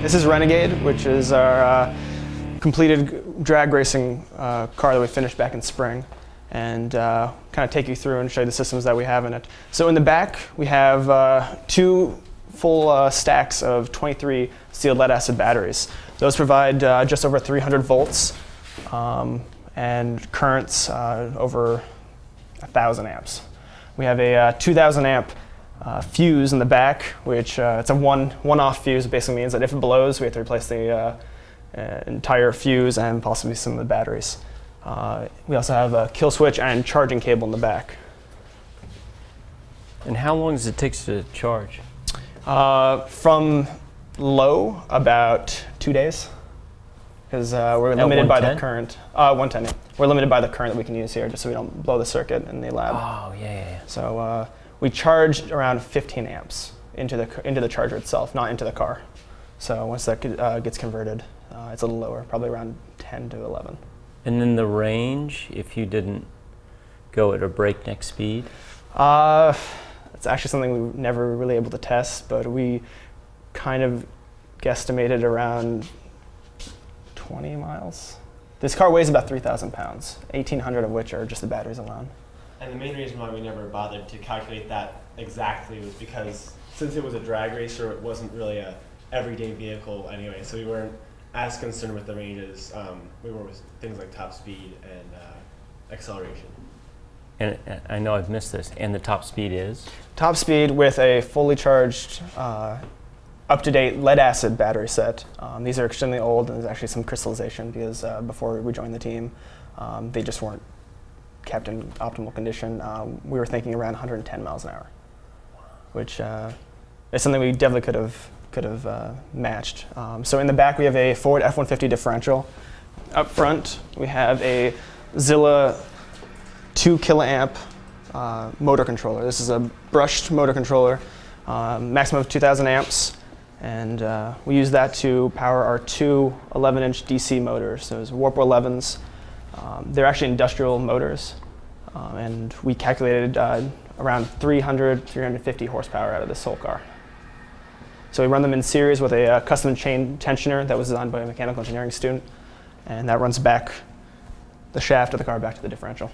This is Renegade, which is our completed drag racing car that we finished back in spring, and kind of take you through and show you the systems that we have in it. So in the back, we have two full stacks of 23 sealed lead acid batteries. Those provide just over 300 volts and currents over 1,000 amps. We have a 2,000 amp fuse in the back, which it's a one-off fuse. It basically means that if it blows, we have to replace the entire fuse and possibly some of the batteries. We also have a kill switch and charging cable in the back. And how long does it take to charge? From low, about 2 days, because we're limited by the current. 110. Yeah. We're limited by the current that we can use here, just so we don't blow the circuit in the lab. Oh, yeah. So we charge around 15 amps into the charger itself, not into the car. So once that gets converted, it's a little lower, probably around 10 to 11. And then the range, if you didn't go at a breakneck speed? It's actually something we were never really able to test, but we kind of guesstimated around 20 miles. This car weighs about 3,000 pounds, 1,800 of which are just the batteries alone. And the main reason why we never bothered to calculate that exactly was because since it was a drag racer, it wasn't really a everyday vehicle anyway, so we weren't as concerned with the ranges. We were with things like top speed and acceleration. And I know I've missed this. And the top speed is? Top speed with a fully charged, up-to-date lead acid battery set. These are extremely old, and there's actually some crystallization because before we joined the team, they just weren't kept in optimal condition. We were thinking around 110 miles an hour, which is something we definitely could have matched. So in the back, we have a Ford F-150 differential. Up front, we have a Zilla 2 kiloamp motor controller. This is a brushed motor controller, maximum of 2,000 amps, and we use that to power our two 11-inch DC motors. Those Warp 11s. They're actually industrial motors, and we calculated around 350 horsepower out of this whole car. So we run them in series with a custom chain tensioner that was designed by a mechanical engineering student, and that runs back the shaft of the car back to the differential.